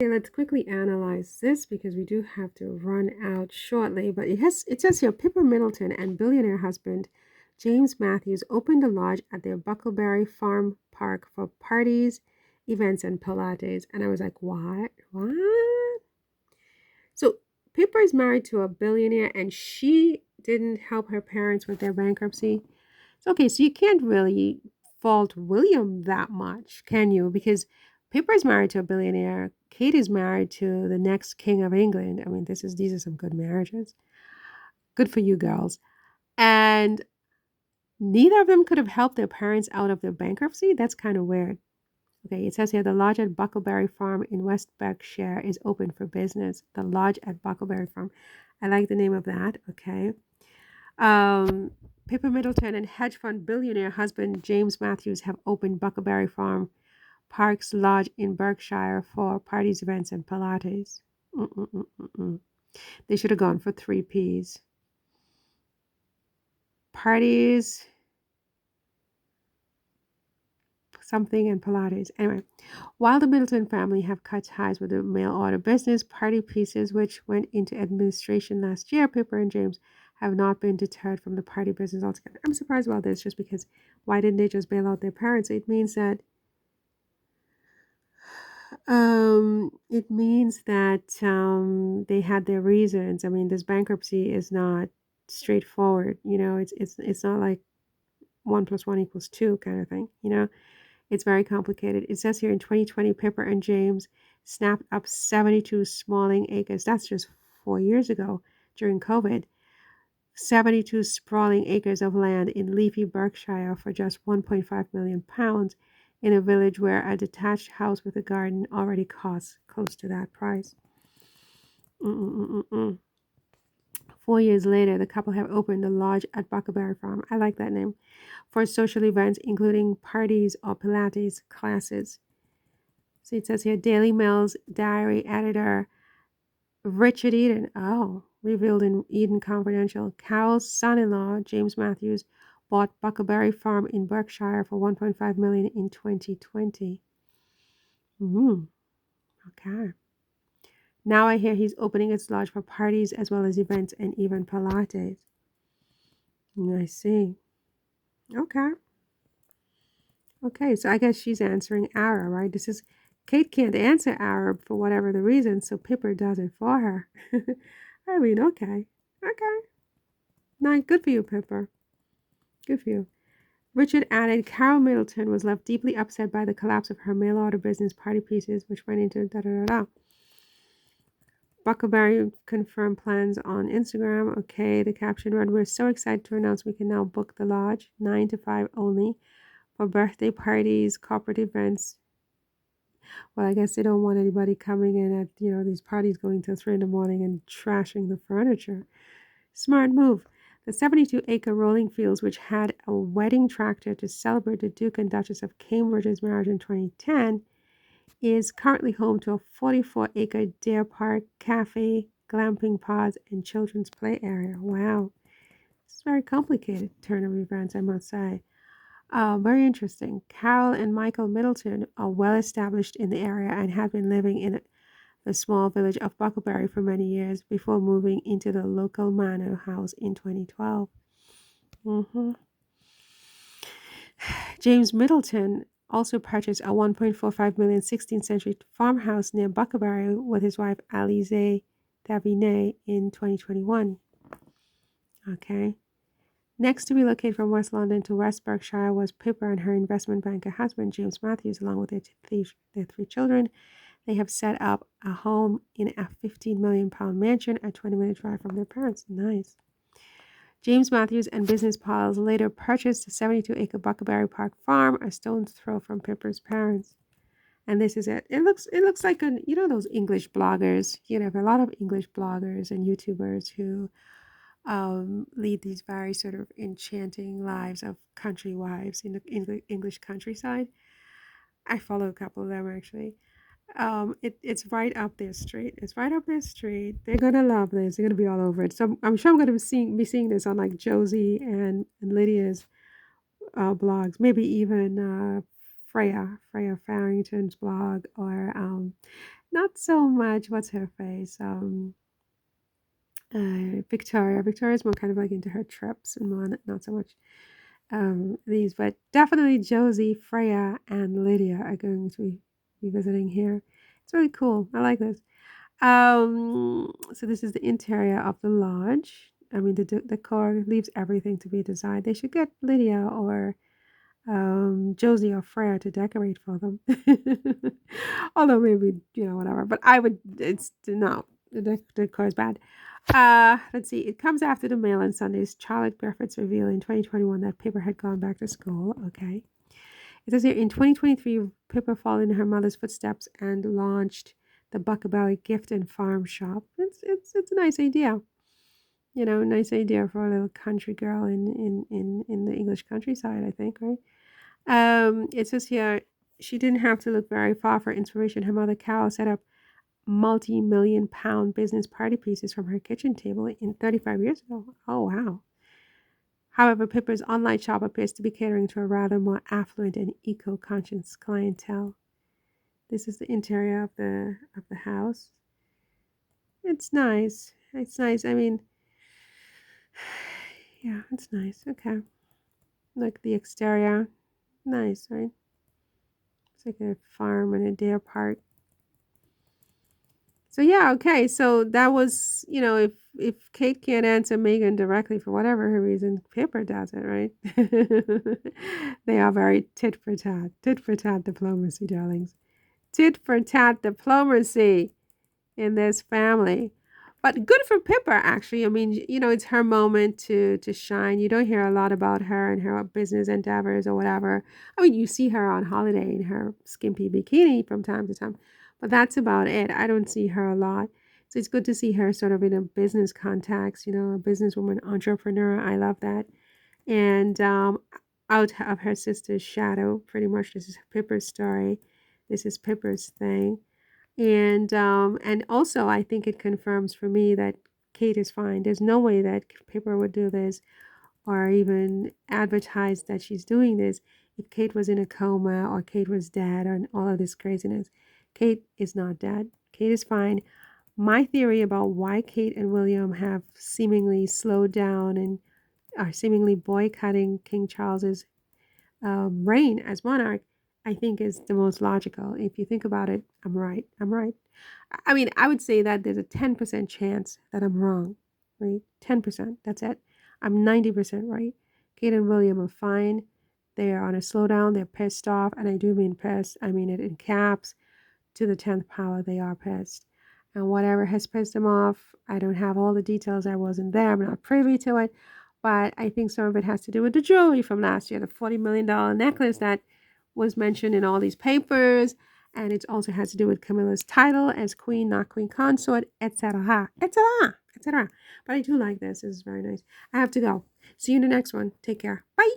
Okay, let's quickly analyze this because we do have to run out shortly. But it says here Pippa Middleton and billionaire husband James Matthews opened a lodge at their Bucklebury Farm Park for parties, events, and Pilates. And I was like, what? What? So Pippa is married to a billionaire and she didn't help her parents with their bankruptcy. So, okay, so you can't really fault William that much, can you? Because Pippa is married to a billionaire. Kate is married to the next king of England. I mean, these are some good marriages. Good for you girls. And neither of them could have helped their parents out of their bankruptcy. That's kind of weird. Okay, it says here the lodge at Bucklebury Farm in West Berkshire is open for business. The lodge at Bucklebury Farm. I like the name of that. Okay. Um, Pippa Middleton and hedge fund billionaire husband James Matthews have opened Bucklebury Farm Parks Lodge in Berkshire for parties, events, and Pilates. Mm-mm-mm-mm-mm. They should have gone for 3 Ps. Parties, something, and Pilates. Anyway, while the Middleton family have cut ties with the mail order business, Party Pieces, which went into administration last year, Pippa and James have not been deterred from the party business altogether. I'm surprised about this just because why didn't they just bail out their parents? It means that they had their reasons. I mean, this bankruptcy is not straightforward. It's not like 1 + 1 = 2 kind of thing. It's very complicated. It says here in 2020, Pippa and James snapped up 72 sprawling acres. That's just 4 years ago during COVID. 72 sprawling acres of land in leafy Berkshire for just £1.5 million in a village where a detached house with a garden already costs close to that price. 4 years later, the couple have opened a lodge at Bucklebury Farm. I like that name. For social events, including parties or Pilates classes. So it says here, Daily Mail's diary editor Richard Eden, revealed in Eden Confidential, Carol's son-in-law, James Matthews, bought Bucklebury Farm in Berkshire for $1.5 million in 2020. Okay. Now I hear he's opening its lodge for parties as well as events and even Pilates. I see. Okay. Okay, so I guess she's answering Ara, right? Kate can't answer Ara for whatever the reason, so Pippa does it for her. I mean, okay. Okay. Nice. Good for you, Pippa. Good for you. Richard added, Carol Middleton was left deeply upset by the collapse of her mail order business Party Pieces, which went into da-da-da-da. Bucklebury confirmed plans on Instagram. Okay, the caption read, we're so excited to announce we can now book the lodge, 9 to 5 only, for birthday parties, corporate events. Well, I guess they don't want anybody coming in at, these parties going till 3 in the morning and trashing the furniture. Smart move. The 72-acre rolling fields, which had a wedding tractor to celebrate the Duke and Duchess of Cambridge's marriage in 2010, is currently home to a 44-acre deer park, cafe, glamping pods, and children's play area. Wow. It's a very complicated turn of events, I must say. Very interesting. Carol and Michael Middleton are well established in the area and have been living in the small village of Bucklebury for many years before moving into the local manor house in 2012. James Middleton also purchased a $1.45 million 16th century farmhouse near Bucklebury with his wife Alize Davinet in 2021. Okay. Next to relocate from West London to West Berkshire was Pippa and her investment banker husband, James Matthews, along with their 3 children. They have set up a home in a £15 million mansion, a 20-minute drive from their parents. Nice. James Matthews and business pals later purchased the 72-acre Bucklebury Park farm, a stone's throw from Pippa's parents. And this is it. It looks like those English bloggers. A lot of English bloggers and YouTubers who lead these very sort of enchanting lives of country wives in the English countryside. I follow a couple of them actually. It's right up their street. It's right up their street. They're gonna love this. They're gonna be all over it. So I'm sure I'm gonna be seeing this on like Josie and Lydia's blogs, maybe even Freya Farrington's blog, or Not so much. What's her face? Victoria. Victoria's more kind of like into her trips and more not so much these, but definitely Josie, Freya, and Lydia are going to be visiting here. It's really cool. I like this. So this is the interior of the lodge. I mean, the decor leaves everything to be desired. They should get Lydia or Josie or Freya to decorate for them. Although maybe, whatever. But I would, it's, no, the decor is bad. Let's see. It comes after the mail on Sundays. Charlotte Griffiths revealed in 2021 that Pippa had gone back to school. Okay. It says here in 2023, Pippa followed in her mother's footsteps and launched the Bucklebury Gift and Farm Shop. It's a nice idea. Nice idea for a little country girl in the English countryside, I think, right? It says here she didn't have to look very far for inspiration. Her mother, Carol, set up multi-million-pound business party pieces from her kitchen table in 35 years ago. Oh, wow. However, Pippa's online shop appears to be catering to a rather more affluent and eco-conscious clientele. This is the interior of the house. It's nice. It's nice. I mean, yeah, it's nice. Okay. Like the exterior. Nice, right? It's like a farm and a deer park. So yeah, okay. So that was, if Kate can't answer Megan directly for whatever her reason, Pippa does it, right? They are very tit for tat diplomacy, darlings. Tit for tat diplomacy in this family. But good for Pippa, actually. I mean, it's her moment to shine. You don't hear a lot about her and her business endeavors or whatever. I mean, you see her on holiday in her skimpy bikini from time to time, but that's about it. I don't see her a lot. So it's good to see her sort of in a business context, a businesswoman, entrepreneur. I love that. And out of her sister's shadow, pretty much. This is Pippa's story. This is Pippa's thing. And also I think it confirms for me that Kate is fine. There's no way that Pippa would do this or even advertise that she's doing this if Kate was in a coma or Kate was dead and all of this craziness. Kate is not dead. Kate is fine. My theory about why Kate and William have seemingly slowed down and are seemingly boycotting King Charles's reign as monarch, I think is the most logical. If you think about it, I'm right. I'm right. I mean, I would say that there's a 10% chance that I'm wrong, right? 10%. That's it. I'm 90% right. Kate and William are fine. They are on a slowdown. They're pissed off. And I do mean pissed. I mean it in caps. To the 10th power, they are pissed. And whatever has pissed them off, I don't have all the details. I wasn't there. I'm not privy to it. But I think some of it has to do with the jewelry from last year, the $40 million necklace that was mentioned in all these papers. And it also has to do with Camilla's title as queen, not queen consort, etc., etc., etc. But I do like this. This is very nice. I have to go. See you in the next one. Take care. Bye.